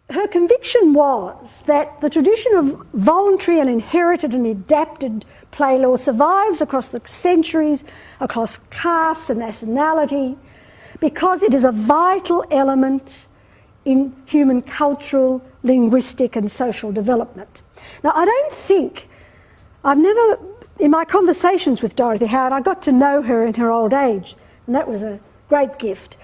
her conviction was that the tradition of voluntary and inherited and adapted play law survives across the centuries, across caste and nationality, because it is a vital element in human cultural, linguistic and social development. Now, I don't think, in my conversations with Dorothy Howard, I got to know her in her old age, and that was a great gift.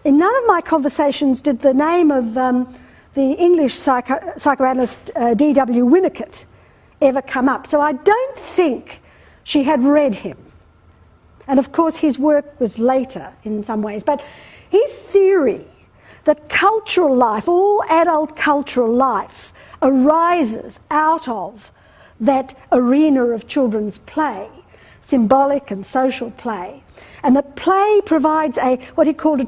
In none of my conversations did the name of the English psychoanalyst D.W. Winnicott ever come up, so I don't think she had read him. And of course his work was later in some ways, but his theory that cultural life, all adult cultural life, arises out of that arena of children's play, symbolic and social play, and that play provides what he called a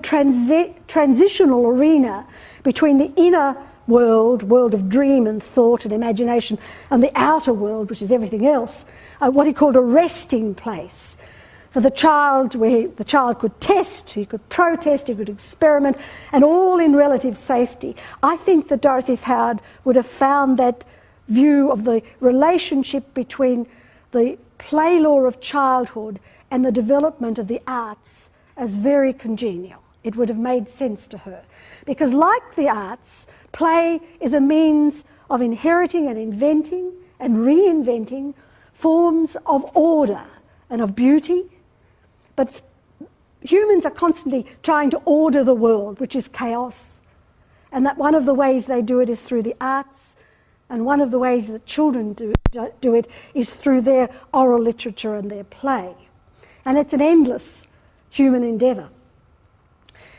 transitional arena between the inner world of dream and thought and imagination, and the outer world, which is everything else, what he called a resting place for the child, where the child could test, he could protest, he could experiment, and all in relative safety. I think that Dorothy Howard would have found that view of the relationship between the play law of childhood and the development of the arts as very congenial. It would have made sense to her. Because like the arts, play is a means of inheriting and inventing and reinventing forms of order and of beauty. But humans are constantly trying to order the world, which is chaos. And that one of the ways they do it is through the arts, and one of the ways that children do it is through their oral literature and their play. And it's an endless human endeavour.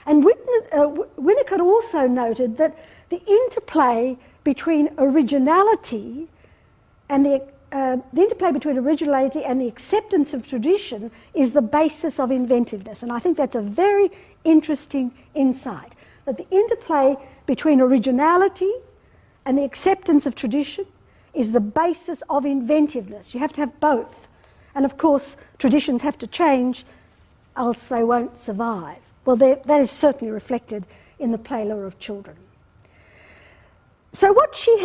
And Winnicott also noted that the interplay between originality and the acceptance of tradition is the basis of inventiveness. And I think that's a very interesting insight, that the interplay between originality and the acceptance of tradition is the basis of inventiveness. You have to have both. And of course, traditions have to change, else they won't survive. Well, that is certainly reflected in the play law of children. So what she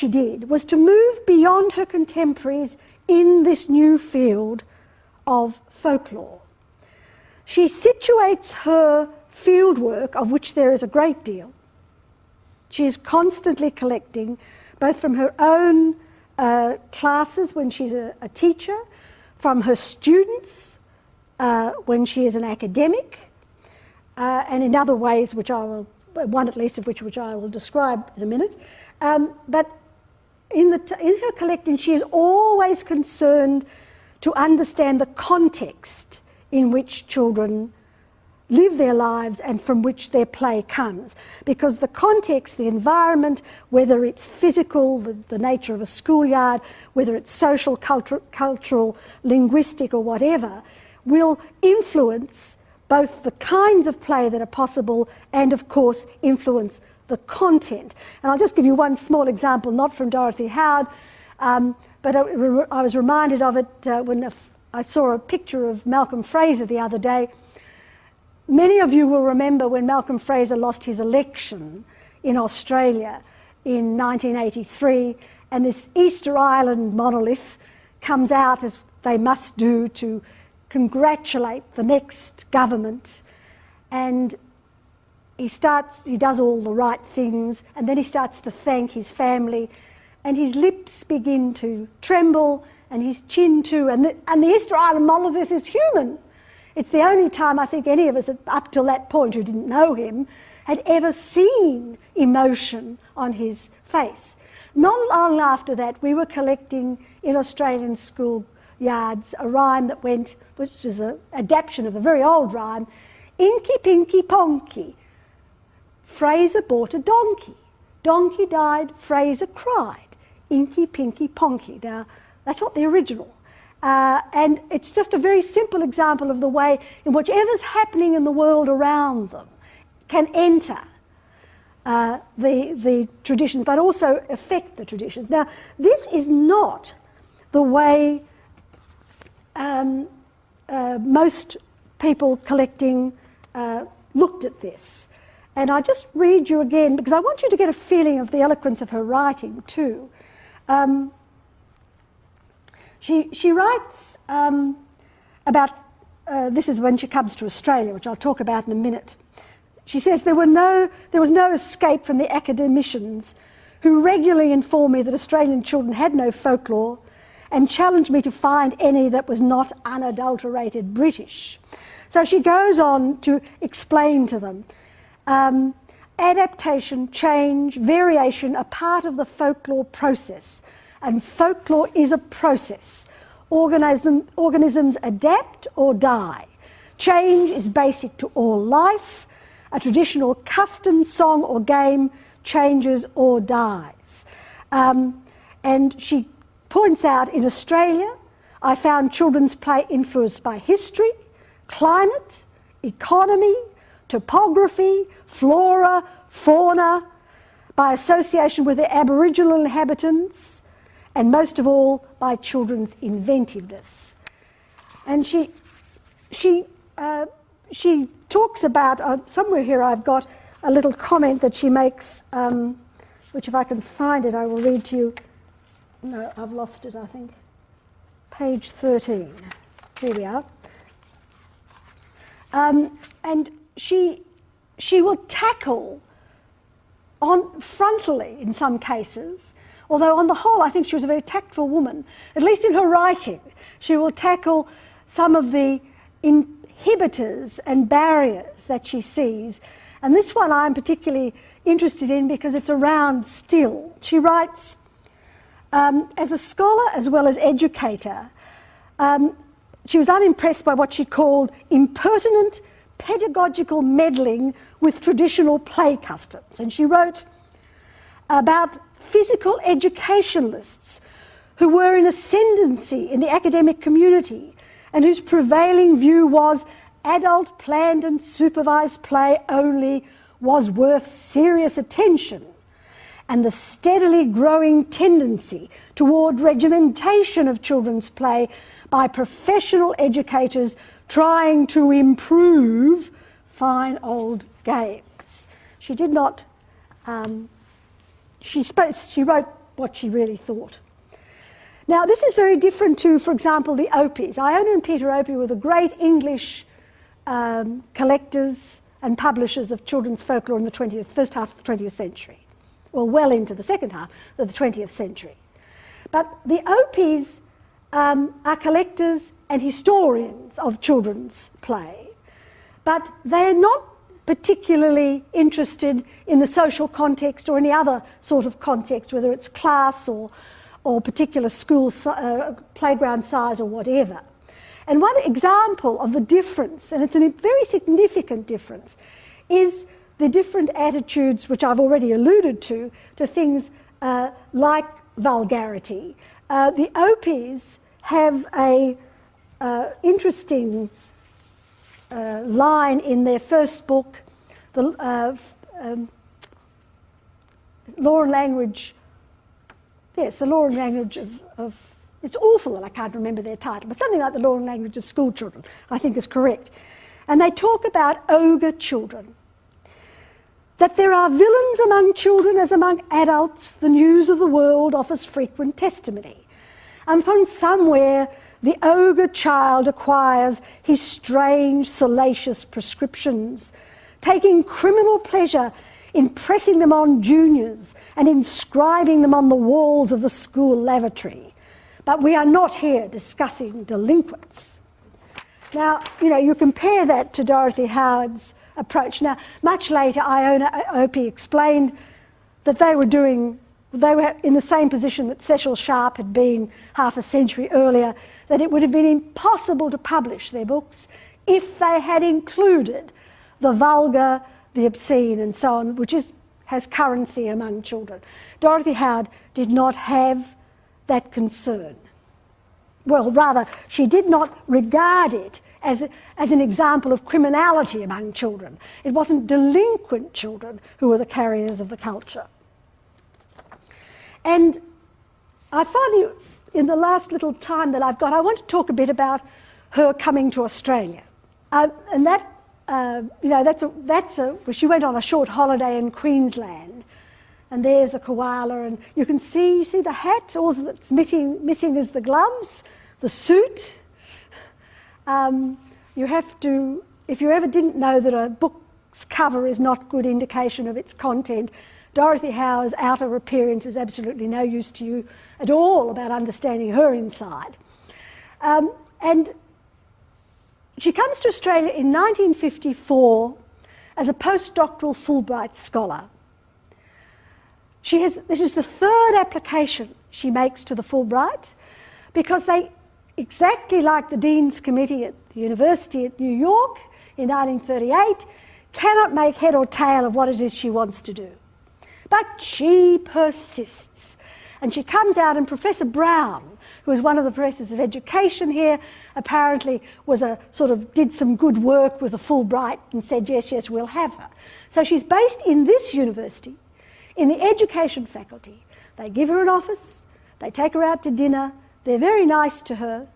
did, was to move beyond her contemporaries in this new field of folklore. She situates her fieldwork, of which there is a great deal. She is constantly collecting, both from her own classes when she's a teacher, from her students when she is an academic, and in other ways, one at least of which I will describe in a minute. But in her collecting, she is always concerned to understand the context in which children live their lives and from which their play comes. Because the context, the environment, whether it's physical, the nature of a schoolyard, whether it's social, cultural, linguistic or whatever, will influence both the kinds of play that are possible and, of course, influence the content. And I'll just give you one small example, not from Dorothy Howard, but I was reminded of it when I saw a picture of Malcolm Fraser the other day. Many of you will remember when Malcolm Fraser lost his election in Australia in 1983, and this Easter Island monolith comes out, as they must do, to congratulate the next government, and he does all the right things, and then he starts to thank his family, and his lips begin to tremble, and his chin too, and the Easter Island monolith is human. It's the only time I think any of us up till that point who didn't know him had ever seen emotion on his face. Not long after that, we were collecting in Australian schoolyards a rhyme that went, which is an adaptation of a very old rhyme, Inky Pinky Ponky, Fraser bought a donkey. Donkey died, Fraser cried. Inky Pinky Ponky. Now, that's not the original. And it's just a very simple example of the way in which whatever's happening in the world around them can enter the traditions, but also affect the traditions. Now, this is not the way most people collecting looked at this. And I just read you again, because I want you to get a feeling of the eloquence of her writing too. She writes about, this is when she comes to Australia, which I'll talk about in a minute. She says, there was no escape from the academicians who regularly informed me that Australian children had no folklore and challenged me to find any that was not unadulterated British. So she goes on to explain to them, adaptation, change, variation are part of the folklore process, and folklore is a process. Organisms adapt or die. Change is basic to all life. A traditional custom, song or game changes or dies. And she points out, in Australia, I found children's play influenced by history, climate, economy, topography, flora, fauna, by association with the Aboriginal inhabitants, and most of all, by children's inventiveness. And she talks about, somewhere here I've got a little comment that she makes, which if I can find it, I will read to you. No, I've lost it, I think. Page 13. Here we are. And she will tackle frontally in some cases, although on the whole I think she was a very tactful woman, at least in her writing. She will tackle some of the inhibitors and barriers that she sees. And this one I'm particularly interested in because it's around still. She writes, as a scholar as well as educator, she was unimpressed by what she called impertinent pedagogical meddling with traditional play customs. And she wrote about physical educationalists who were in ascendancy in the academic community and whose prevailing view was adult planned and supervised play only was worth serious attention, and the steadily growing tendency toward regimentation of children's play by professional educators trying to improve fine old games. She did not, she wrote what she really thought. Now, this is very different to, for example, the Opis. Iona and Peter Opie were the great English collectors and publishers of children's folklore in the first half of the 20th century, well into the second half of the 20th century. But the Opis are collectors and historians of children's play, but they're not particularly interested in the social context or any other sort of context, whether it's class or particular school playground size or whatever. And one example of the difference, and it's a very significant difference, is the different attitudes, which I've already alluded to things like vulgarity. The Opis have a interesting line in their first book, the Law and Language. Yes, the Law and Language of it's awful that I can't remember their title, but something like the Law and Language of School Children, I think is correct. And they talk about ogre children, that there are villains among children as among adults. The news of the world offers frequent testimony. And from somewhere, the ogre child acquires his strange, salacious prescriptions, taking criminal pleasure in pressing them on juniors and inscribing them on the walls of the school lavatory. But we are not here discussing delinquents. Now, you compare that to Dorothy Howard's approach. Now, much later, Iona Opie explained that they were in the same position that Cecil Sharp had been half a century earlier, that it would have been impossible to publish their books if they had included the vulgar, the obscene, and so on, which has currency among children. Dorothy Howard did not have that concern. Well, rather, she did not regard it as an example of criminality among children. It wasn't delinquent children who were the carriers of the culture. And I finally, in the last little time that I've got, I want to talk a bit about her coming to Australia. And that well, she went on a short holiday in Queensland, and there's the koala, and you see the hat, all that's missing is the gloves, the suit. You have to, if you ever didn't know that a book's cover is not good indication of its content, Dorothy Howard's outer appearance is absolutely no use to you at all about understanding her inside. And she comes to Australia in 1954 as a postdoctoral Fulbright scholar. This is the third application she makes to the Fulbright, because they, exactly like the Dean's Committee at the University at New York in 1938, cannot make head or tail of what it is she wants to do. But she persists. And she comes out, and Professor Brown, who is one of the professors of education here, apparently did some good work with the Fulbright and said, yes, we'll have her. So she's based in this university, in the education faculty. They give her an office, they take her out to dinner, they're very nice to her,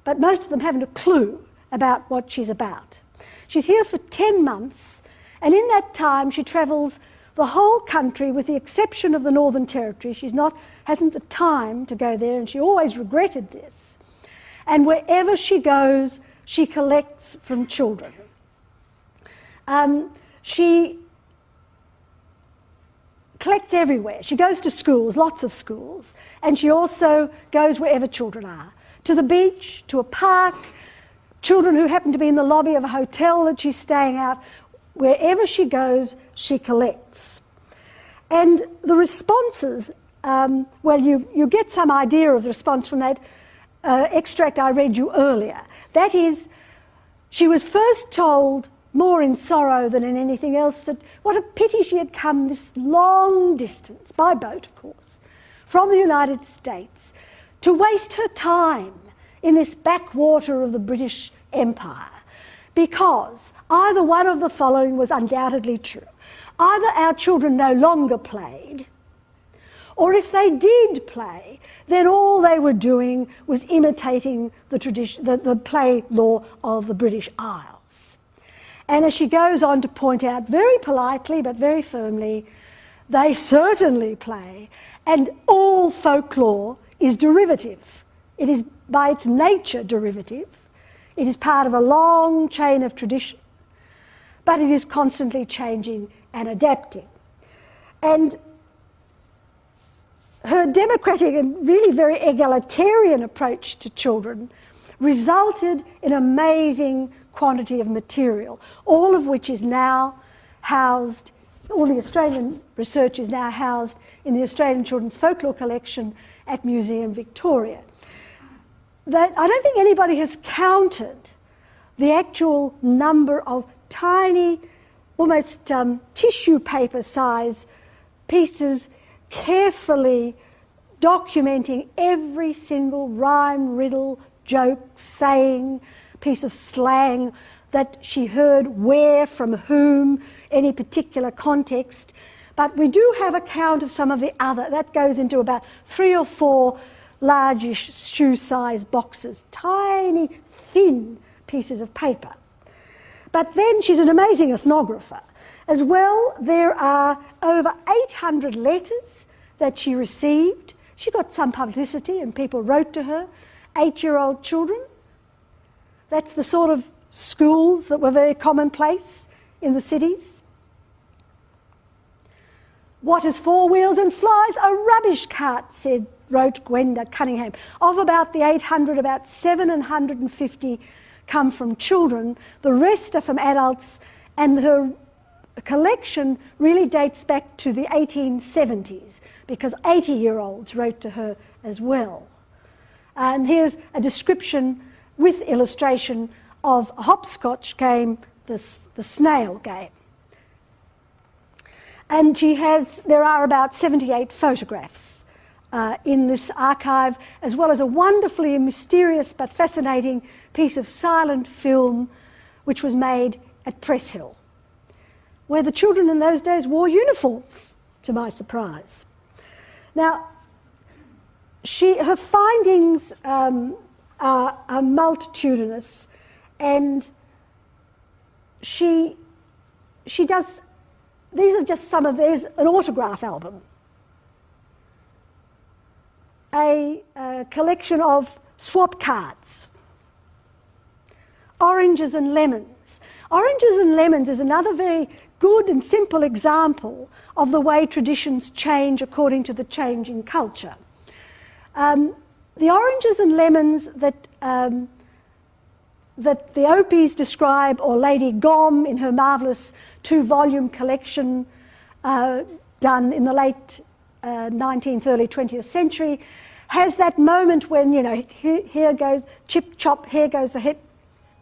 but most of them haven't a clue about what she's about. She's here for 10 months, and in that time she travels the whole country with the exception of the Northern Territory. She hasn't the time to go there, and she always regretted this. And wherever she goes, she collects from children. She collects everywhere. She goes to schools, lots of schools, and she also goes wherever children are, to the beach, to a park, children who happen to be in the lobby of a hotel that she's staying at. Wherever she goes, she collects. And the responses, you get some idea of the response from that extract I read you earlier. That is, she was first told, more in sorrow than in anything else, that what a pity she had come this long distance, by boat of course, from the United States, to waste her time in this backwater of the British Empire, because either one of the following was undoubtedly true. Either our children no longer played, or if they did play, then all they were doing was imitating the play law of the British Isles. And as she goes on to point out very politely but very firmly, they certainly play, and all folklore is derivative. It is by its nature derivative. It is part of a long chain of tradition, but it is constantly changing and adapting. And her democratic and really very egalitarian approach to children resulted in an amazing quantity of material, all of which is now housed, all the Australian research is now housed in the Australian Children's Folklore Collection at Museum Victoria. I don't think anybody has counted the actual number of tiny, almost tissue paper size pieces, carefully documenting every single rhyme, riddle, joke, saying, piece of slang that she heard, where, from whom, any particular context. But we do have a count of some of the other. That goes into about 3 or 4 largish shoe-sized boxes, tiny, thin pieces of paper. But then she's an amazing ethnographer. As well, there are over 800 letters that she received. She got some publicity and people wrote to her. 8-year-old children. That's the sort of schools that were very commonplace in the cities. What is 4 wheels and flies? A rubbish cart, wrote Gwenda Cunningham. Of about the 800, about 750 come from children. The rest are from adults, and her collection really dates back to the 1870s, because 80-year-olds wrote to her as well. And here's a description with illustration of a hopscotch game, the snail game. And there are about 78 photographs in this archive, as well as a wonderfully mysterious but fascinating piece of silent film which was made at Press Hill, where the children in those days wore uniforms, to my surprise. Now, her findings are multitudinous, and she does, these are just some of, there's an autograph album, a collection of swap cards, oranges and lemons. Oranges and lemons is another very good and simple example of the way traditions change according to the change in culture. The oranges and lemons that the Opis describe, or Lady Gom in her marvellous 2-volume collection done in the late 19th, early 20th century, has that moment when, you know, here goes chip chop, here goes the head,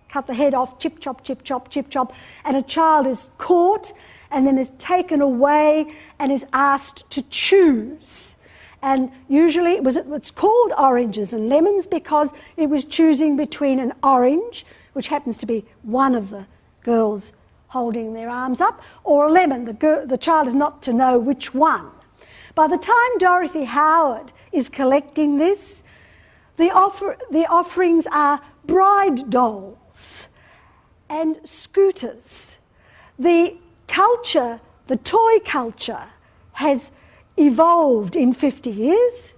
cut the head off, chip chop, chip chop, chip chop, and a child is caught and then is taken away and is asked to choose. And usually it's called oranges and lemons because it was choosing between an orange, which happens to be one of the girls holding their arms up, or a lemon. The child is not to know which one. By the time Dorothy Howard is collecting this, the offerings are bride dolls and scooters. The culture, the toy culture, has evolved in 50 years,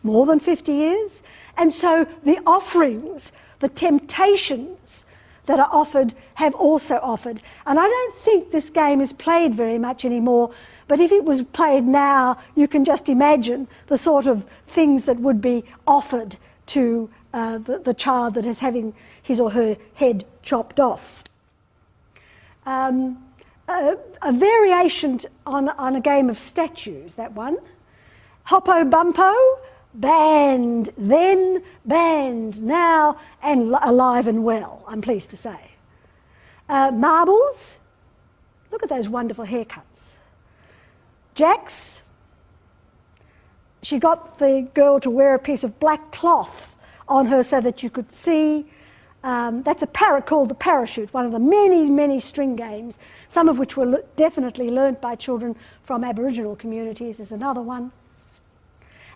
more than 50 years, and so the offerings, the temptations that are offered have also offered. And I don't think this game is played very much anymore, but if it was played now, you can just imagine the sort of things that would be offered to the child that is having his or her head chopped off. A variation on a game of statues, that one. Hoppo Bumpo, banned then, banned now, and alive and well, I'm pleased to say. Marbles, look at those wonderful haircuts. Jacks, she got the girl to wear a piece of black cloth on her so that you could see. That's a called the parachute, one of the many, many string games, some of which were definitely learnt by children from Aboriginal communities. There's another one.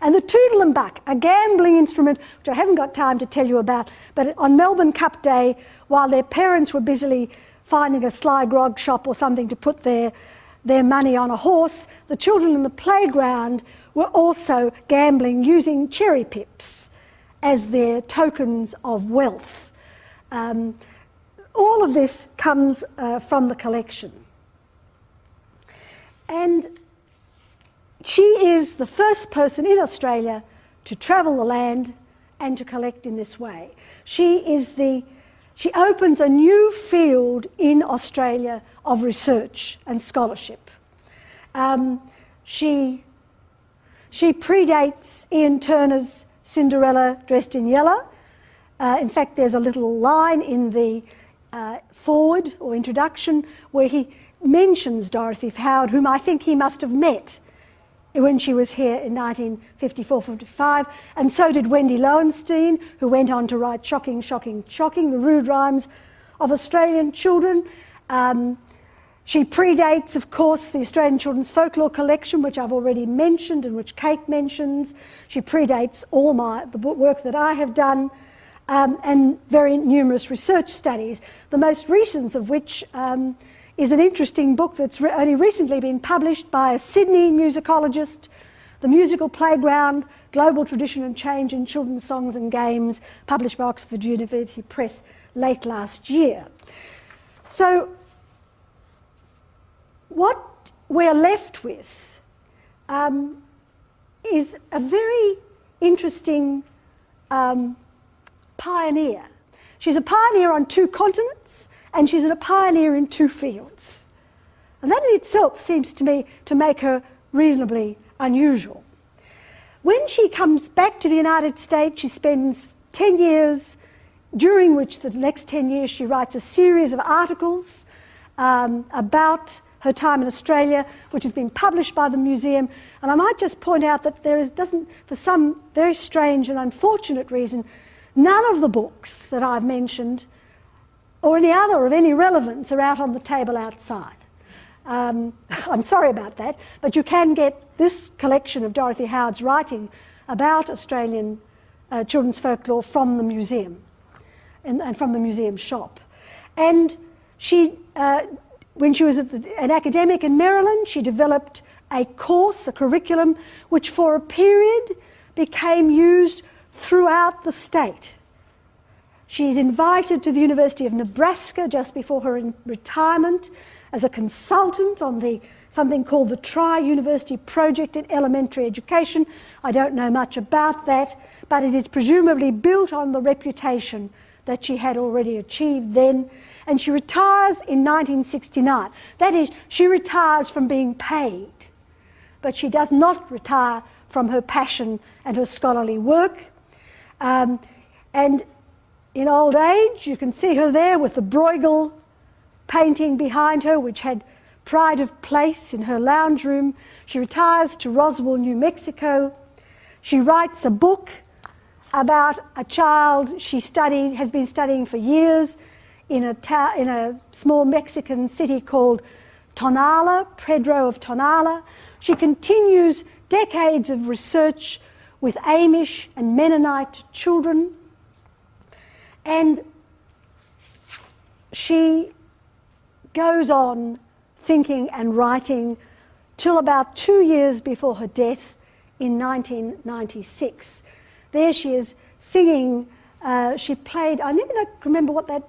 And the Toodle and Buck, a gambling instrument which I haven't got time to tell you about, but on Melbourne Cup Day, while their parents were busily finding a sly grog shop or something to put their money on a horse, the children in the playground were also gambling using cherry pips as their tokens of wealth. All of this comes from the collection. And she is the first person in Australia to travel the land and to collect in this way. She opens a new field in Australia of research and scholarship. She predates Ian Turner's Cinderella Dressed in Yellow. In fact, there's a little line in the foreword or introduction where he mentions Dorothy Howard, whom I think he must have met when she was here in 1954-55, and so did Wendy Lowenstein, who went on to write Shocking, Shocking, Shocking, the rude rhymes of Australian children. She predates, of course, the Australian Children's Folklore Collection, which I've already mentioned and which Kate mentions. She predates all the work that I have done, and very numerous research studies, the most recent of which is an interesting book that's only recently been published by a Sydney musicologist, The Musical Playground, Global Tradition and Change in Children's Songs and Games, published by Oxford University Press late last year. So what we're left with is a very interesting pioneer. She's a pioneer on 2 continents, and she's a pioneer in 2 fields. And that in itself seems to me to make her reasonably unusual. When she comes back to the United States, she spends 10 years, during which the next 10 years she writes a series of articles about her time in Australia, which has been published by the museum. And I might just point out that for some very strange and unfortunate reason, none of the books that I've mentioned or any other of any relevance are out on the table outside. I'm sorry about that, but you can get this collection of Dorothy Howard's writing about Australian children's folklore from the museum and from the museum shop. And When she was an academic in Maryland, she developed a course, a curriculum, which for a period became used throughout the state. She's invited to the University of Nebraska just before her retirement as a consultant on something called the Tri-University Project in Elementary Education. I don't know much about that, but it is presumably built on the reputation that she had already achieved then. And she retires in 1969. That is, she retires from being paid, but she does not retire from her passion and her scholarly work. And in old age, you can see her there with the Bruegel painting behind her, which had pride of place in her lounge room. She retires to Roswell, New Mexico. She writes a book about a child has been studying for years in a small Mexican city called Tonala, Pedro of Tonala. She continues decades of research with Amish and Mennonite children. And she goes on thinking and writing till about 2 years before her death in 1996. There she is singing. She played, I never remember what that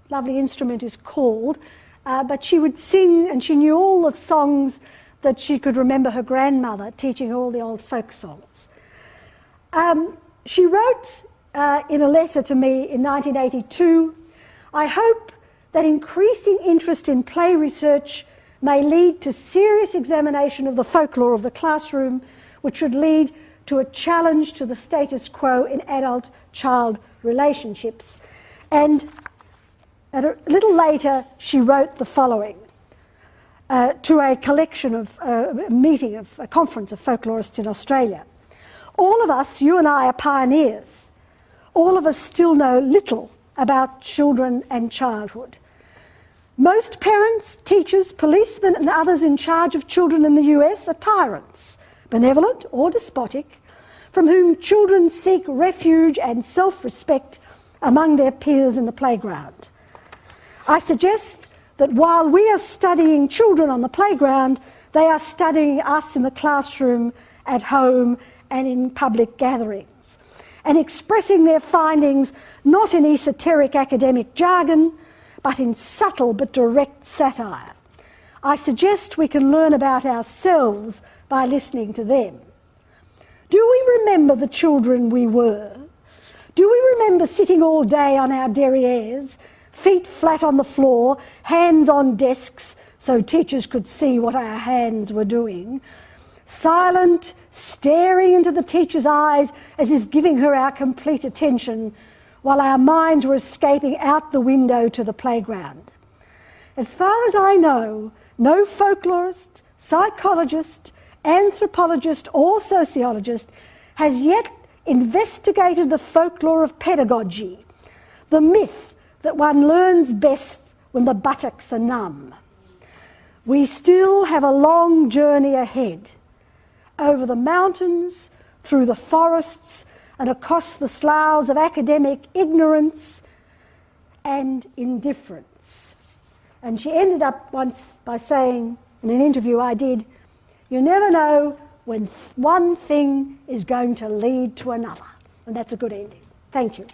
lovely instrument is called, but she would sing, and she knew all the songs that she could remember her grandmother teaching her all the old folk songs. She wrote in a letter to me in 1982, "I hope that increasing interest in play research may lead to serious examination of the folklore of the classroom, which should lead to a challenge to the status quo in adult-child relationships." And a little later, she wrote the following to a collection of a conference of folklorists in Australia. "All of us, you and I, are pioneers. All of us still know little about children and childhood. Most parents, teachers, policemen, and others in charge of children in the US are tyrants, benevolent or despotic, from whom children seek refuge and self-respect among their peers in the playground. I suggest that while we are studying children on the playground, they are studying us in the classroom, at home, and in public gatherings, and expressing their findings not in esoteric academic jargon, but in subtle but direct satire. I suggest we can learn about ourselves by listening to them. Do we remember the children we were? Do we remember sitting all day on our derrieres, feet flat on the floor, hands on desks so teachers could see what our hands were doing, silent, staring into the teacher's eyes as if giving her our complete attention, while our minds were escaping out the window to the playground? As far as I know, no folklorist, psychologist, anthropologist or sociologist has yet investigated the folklore of pedagogy, the myth that one learns best when the buttocks are numb. We still have a long journey ahead, over the mountains, through the forests, and across the sloughs of academic ignorance and indifference. And she ended up once by saying, in an interview I did, "You never know when one thing is going to lead to another." And that's a good ending. Thank you.